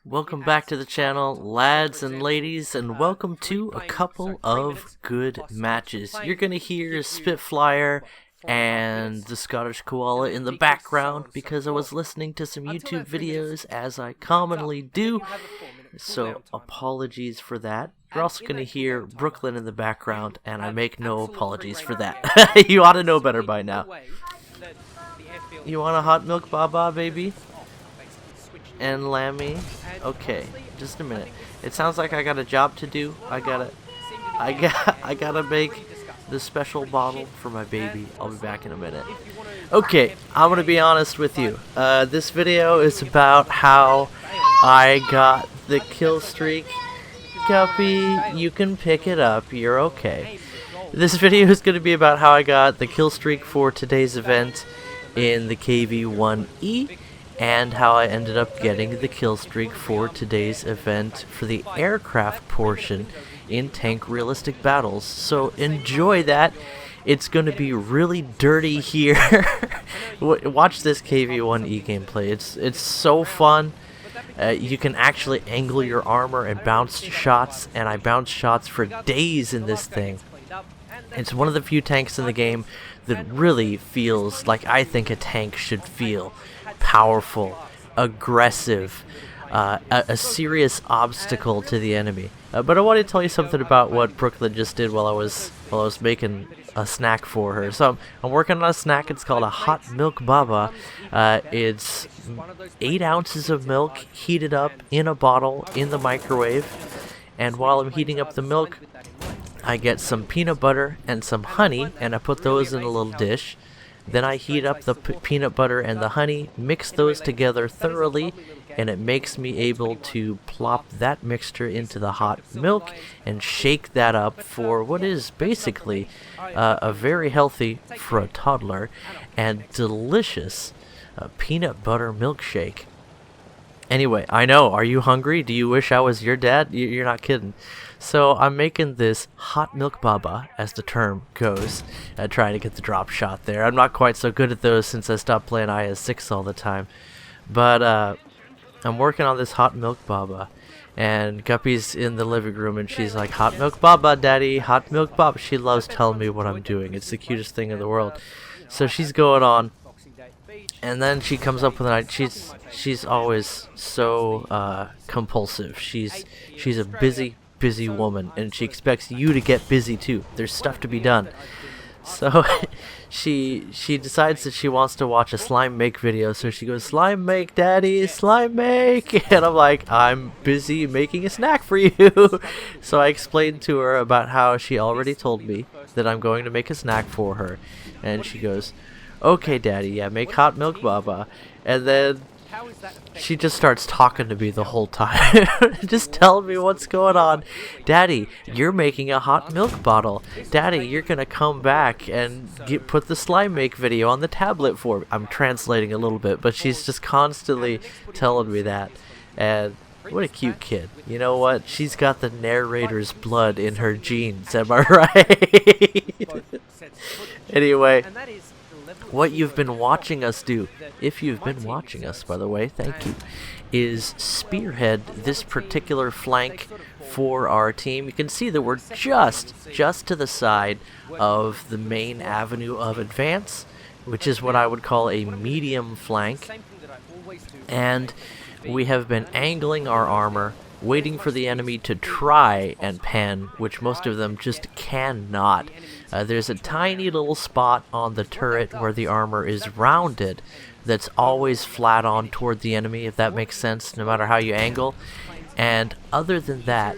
Welcome back to the channel, lads and ladies, and welcome to a couple of good matches. You're gonna hear Spitfire and the Scottish Koala in the background because I was listening to some YouTube videos, as I commonly do, so apologies for that. You're also gonna hear Brooklyn in the background, and I make no apologies for that. You ought to know better by now. You want a hot milk baba, baby? And Lammy. Okay, just a minute. It sounds like I got a job to do. I gotta make the special bottle for my baby. I'll be back in a minute. Okay, I'm gonna be honest with you. This video is about how I got the kill streak. Guppy, you can pick it up. You're okay. This video is gonna be about how I got the kill streak for today's event in the KV-1E. And how I ended up getting the kill streak for today's event for the aircraft portion in Tank Realistic Battles. So enjoy that. It's going to be really dirty here. Watch this KV-1E gameplay. It's so fun. You can actually angle your armor and bounce shots, and I bounced shots for days in this thing. It's one of the few tanks in the game that really feels like I think a tank should feel. Powerful, aggressive, a serious obstacle to the enemy. But I want to tell you something about what Brooklyn just did while I was making a snack for her. So I'm working on a snack. It's called a hot milk baba. It's 8 ounces of milk heated up in a bottle in the microwave. And while I'm heating up the milk, I get some peanut butter and some honey, and I put those in a little dish. Then I heat up the peanut butter and the honey, mix those together thoroughly, and it makes me able to plop that mixture into the hot milk and shake that up for what is basically a very healthy, for a toddler, and delicious peanut butter milkshake. Anyway, I know, are you hungry? Do you wish I was your dad? You're not kidding. So I'm making this hot milk baba, as the term goes, trying to get the drop shot there. I'm not quite so good at those since I stopped playing IS-6 all the time. But I'm working on this hot milk baba, and Guppy's in the living room, and she's like, "Hot milk baba, daddy, hot milk baba." She loves telling me what I'm doing. It's the cutest thing in the world. So she's going on, and then she comes up with an idea. She's always so compulsive. She's a busy woman, and she expects you to get busy too. There's stuff to be done. So she decides that she wants to watch a slime make video, so she goes, "Slime make, daddy, slime make." And I'm like, "I'm busy making a snack for you." So I explained to her about how she already told me that I'm going to make a snack for her, and she goes, "Okay, daddy, yeah, make hot milk baba." And then she just starts talking to me the whole time. Just telling me what's going on. "Daddy, you're making a hot milk bottle. Daddy, you're gonna come back and put the slime make video on the tablet for me." I'm translating a little bit, but she's just constantly telling me that. And what a cute kid. You know what? She's got the narrator's blood in her genes, am I right? Anyway, what you've been watching us do, if you've been watching us, by the way, thank you, is spearhead this particular flank for our team. You can see that we're just to the side of the main avenue of advance, which is what I would call a medium flank. And we have been angling our armor, waiting for the enemy to try and pen, which most of them just cannot. There's a tiny little spot on the turret where the armor is rounded that's always flat on toward the enemy, if that makes sense, no matter how you angle. And other than that,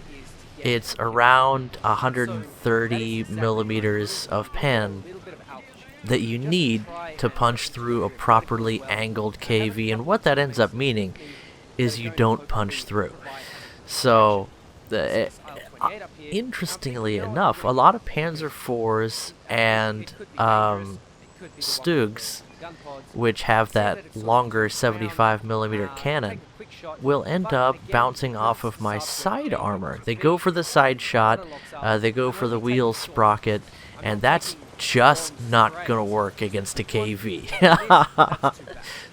it's around 130 millimeters of pen that you need to punch through a properly angled KV. And what that ends up meaning is you don't punch through. So, interestingly enough, a lot of Panzer IVs and Stugs, which have that longer 75mm cannon, will end up bouncing off of my side armor. They go for the side shot, they go for the wheel sprocket, and that's just not gonna work against a KV.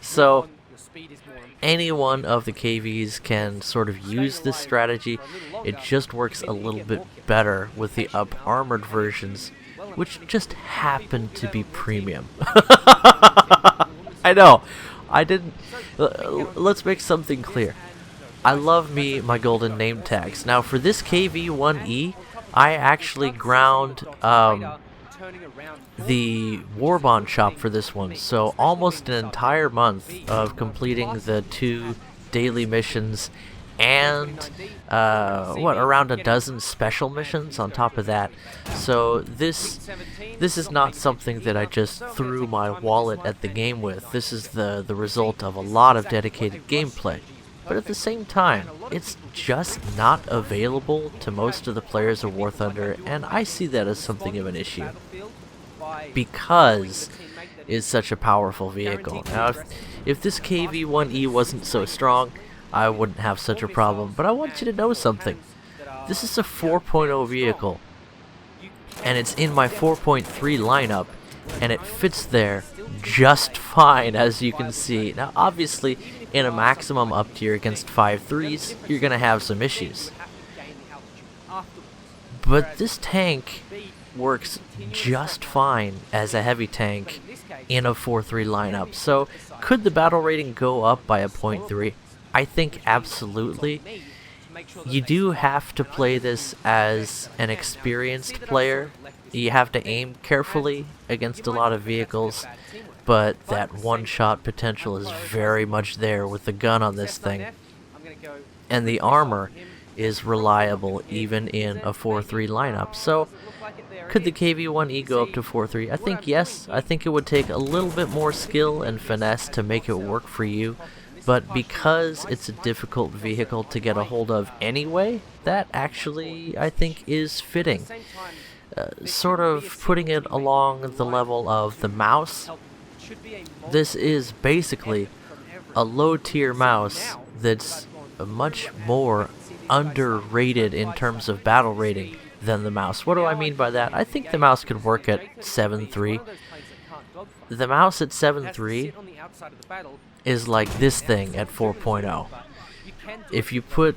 So any one of the KVs can sort of use this strategy. It just works a little bit better with the up-armored versions, which just happen to be premium. I know, I didn't... Let's make something clear. I love me my golden name tags. Now for this KV-1E, I actually ground the Warbond shop for this one, so almost an entire month of completing the 2 daily missions and around a dozen special missions on top of that. So this is not something that I just threw my wallet at the game with. This is the result of a lot of dedicated gameplay. But at the same time, it's just not available to most of the players of War Thunder, and I see that as something of an issue, because it's such a powerful vehicle. Now, if this KV-1E wasn't so strong, I wouldn't have such a problem, but I want you to know something. This is a 4.0 vehicle, and it's in my 4.3 lineup, and it fits there just fine, as you can see. Now, obviously, in a maximum up tier against 5.3s, you're going to have some issues. But this tank works just fine as a heavy tank in a 4.3 lineup. So, could the battle rating go up by a 0.3? I think absolutely. You do have to play this as an experienced player. You have to aim carefully against a lot of vehicles, but that one-shot potential is very much there with the gun on this thing. And the armor is reliable even in a 4.3 lineup. So, could the KV-1E go up to 4.3? I think yes. I think it would take a little bit more skill and finesse to make it work for you. But because it's a difficult vehicle to get a hold of anyway, that actually, I think, is fitting. Sort of putting it along the level of the mouse. This is basically a low-tier mouse that's much more underrated in terms of battle rating than the mouse. What do I mean by that? I think the mouse could work at 7.3. The mouse at 7.3 is like this thing at 4.0. If you put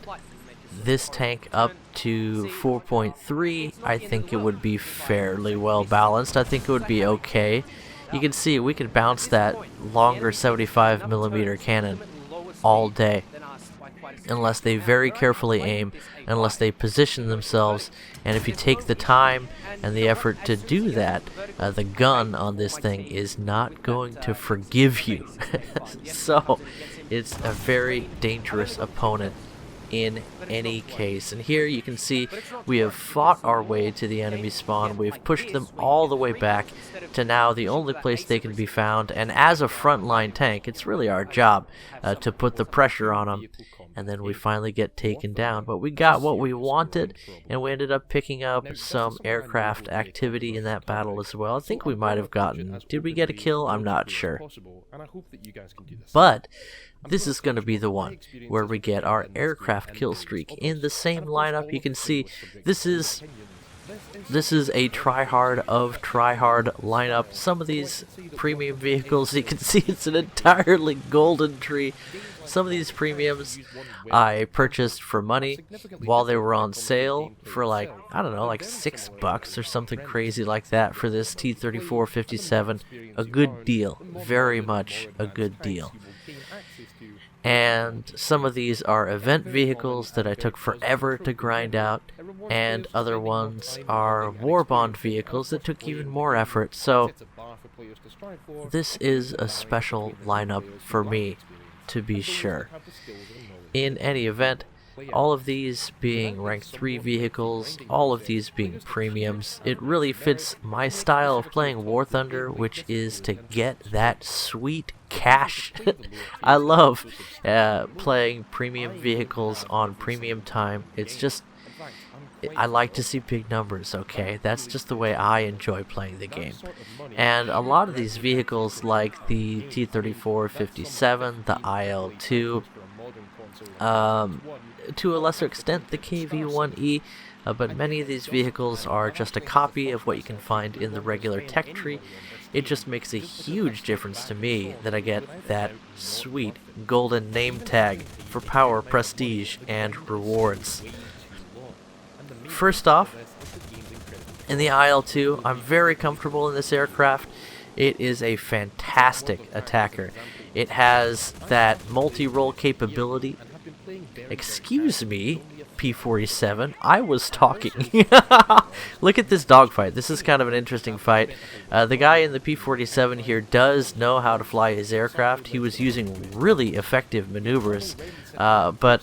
this tank up to 4.3, I think it would be fairly well balanced. I think it would be okay. You can see we can bounce that longer 75mm cannon all day, unless they very carefully aim, unless they position themselves, and if you take the time and the effort to do that, the gun on this thing is not going to forgive you. So, it's a very dangerous opponent in any case. And here you can see we have fought our way to the enemy spawn. We've pushed them all the way back to now the only place they can be found, and as a frontline tank, it's really our job to put the pressure on them, and then we finally get taken down. But we got what we wanted, and we ended up picking up some aircraft activity in that battle as well. I think we might have gotten... Did we get a kill? I'm not sure. But this is going to be the one where we get our aircraft kill streak in the same lineup. You can see this is a try-hard of try-hard lineup. Some of these premium vehicles, you can see it's an entirely golden tree. Some of these premiums I purchased for money while they were on sale for like, I don't know, like $6 or something crazy like that for this T-34-57. A good deal. Very much a good deal. And some of these are event vehicles that I took forever to grind out, and other ones are Warbond vehicles that took even more effort. So this is a special lineup for me, to be sure. In any event, all of these being rank 3 vehicles, all of these being premiums, it really fits my style of playing War Thunder, which is to get that sweet cash. I love playing premium vehicles on premium time. It's just, I like to see big numbers, okay? That's just the way I enjoy playing the game. And a lot of these vehicles, like the T-34-57, the IL-2, to a lesser extent the KV-1E, but many of these vehicles are just a copy of what you can find in the regular tech tree. It just makes a huge difference to me that I get that sweet golden name tag for power, prestige, and rewards. First off, in the IL-2, I'm very comfortable in this aircraft. It is a fantastic attacker. It has that multi-role capability. Excuse me, P-47, I was talking. Look at this dogfight. This is kind of an interesting fight. The guy in the P-47 here does know how to fly his aircraft. He was using really effective maneuvers, but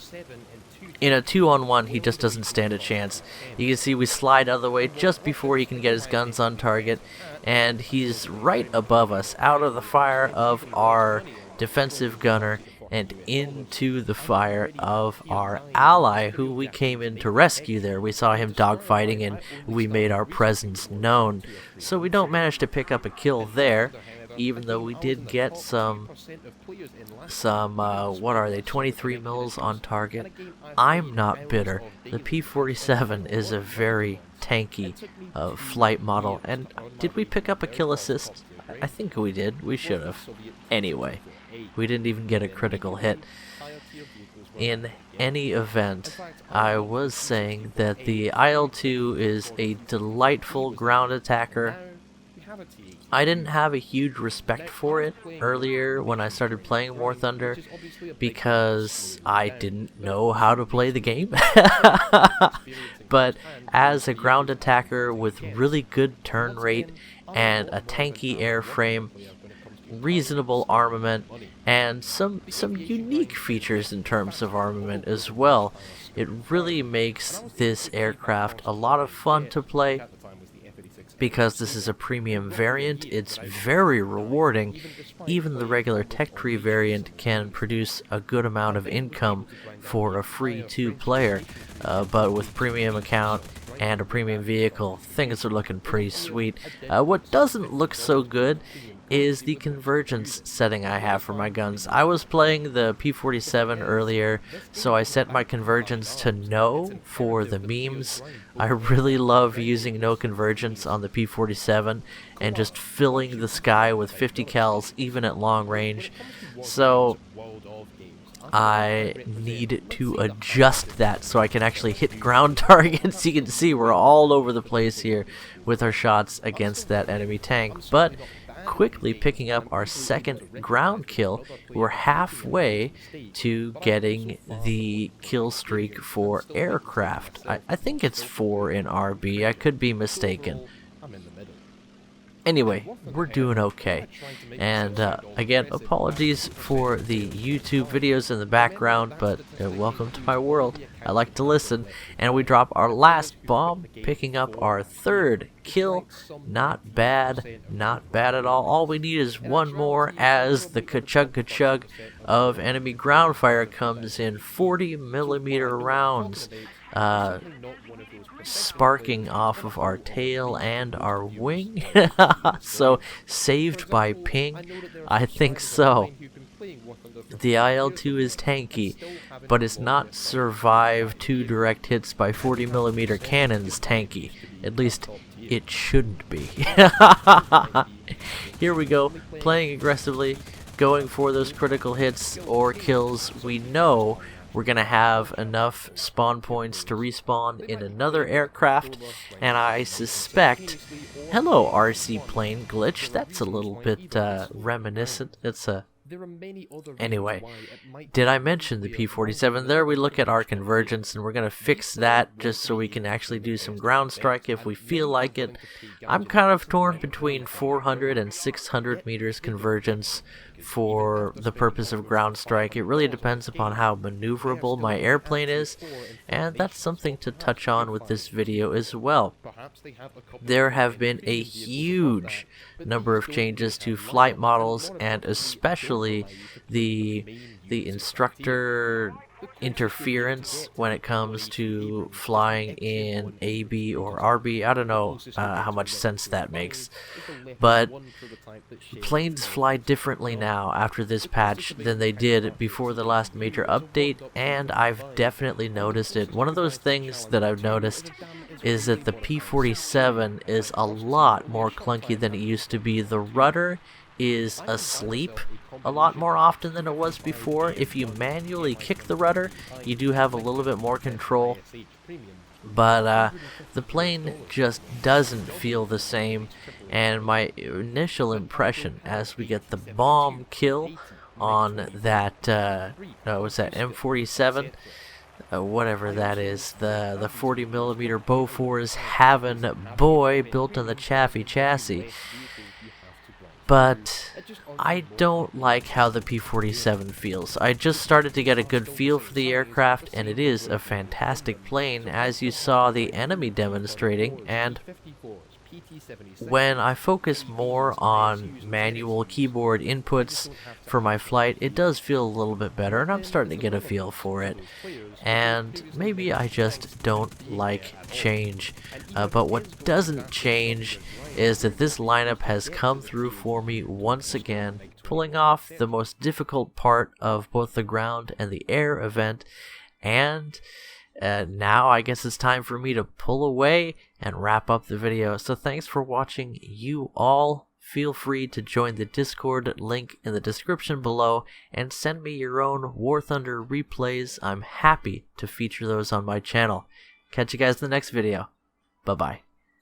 in a 2-on-1, he just doesn't stand a chance. You can see we slide out of the way just before he can get his guns on target, and he's right above us, out of the fire of our defensive gunner and into the fire of our ally, who we came in to rescue there. We saw him dogfighting and we made our presence known. So we don't manage to pick up a kill there, even though we did get some what are they, 23 mils on target. I'm not bitter. The P-47 is a very tanky flight model. And did we pick up a kill assist? I think we did. We should have. Anyway, we didn't even get a critical hit. In any event, I was saying that the IL-2 is a delightful ground attacker. I didn't have a huge respect for it earlier when I started playing War Thunder because I didn't know how to play the game. But as a ground attacker with really good turn rate and a tanky airframe, reasonable armament, and some unique features in terms of armament as well, it really makes this aircraft a lot of fun to play. Because this is a premium variant, it's very rewarding. Even the regular tech tree variant can produce a good amount of income for a free 2-player, but with premium account and a premium vehicle, things are looking pretty sweet. What doesn't look so good is the convergence setting I have for my guns. I was playing the P-47 earlier, so I set my convergence to no for the memes. I really love using no convergence on the P-47 and just filling the sky with 50 cals even at long range. So I need to adjust that so I can actually hit ground targets. You can see we're all over the place here with our shots against that enemy tank, but quickly picking up our second ground kill. We're halfway to getting the kill streak for aircraft. I think it's 4 in RB. I could be mistaken. Anyway, we're doing okay. And again, apologies for the YouTube videos in the background, but welcome to my world. I like to listen. And we drop our last bomb, picking up our third kill. Not bad, not bad at all. All we need is one more as the ka-chug of enemy ground fire comes in. 40mm rounds. Sparking off of our tail and our wing. So, saved by ping? I think so. The IL-2 is tanky, but it's not survive 2 direct hits by 40mm cannons tanky. At least, it shouldn't be. Here we go, playing aggressively, going for those critical hits or kills. We know we're going to have enough spawn points to respawn in another aircraft, and I suspect... Hello, RC plane glitch. That's a little bit reminiscent. It's a... Anyway, did I mention the P-47? There we look at our convergence, and we're going to fix that just so we can actually do some ground strike if we feel like it. I'm kind of torn between 400 and 600 meters convergence for the purpose of ground strike. It really depends upon how maneuverable my airplane is, and that's something to touch on with this video as well. There have been a huge number of changes to flight models, and especially the instructor interference when it comes to flying in AB or RB. I don't know how much sense that makes, but planes fly differently now after this patch than they did before the last major update, and I've definitely noticed it. One of those things that I've noticed is that the P-47 is a lot more clunky than it used to be. The rudder is asleep a lot more often than it was before. If you manually kick the rudder, you do have a little bit more control, but the plane just doesn't feel the same. And my initial impression as we get the bomb kill on that was that M47, whatever that is, the 40mm Bofors having boy built on the Chaffee chassis. But I don't like how the P-47 feels. I just started to get a good feel for the aircraft, and it is a fantastic plane, as you saw the enemy demonstrating. And when I focus more on manual keyboard inputs for my flight, it does feel a little bit better, and I'm starting to get a feel for it. And maybe I just don't like change. But what doesn't change is that this lineup has come through for me once again, pulling off the most difficult part of both the ground and the air event. And now I guess it's time for me to pull away and wrap up the video. So thanks for watching, you all. Feel free to join the Discord link in the description below and send me your own War Thunder replays. I'm happy to feature those on my channel. Catch you guys in the next video. Bye bye.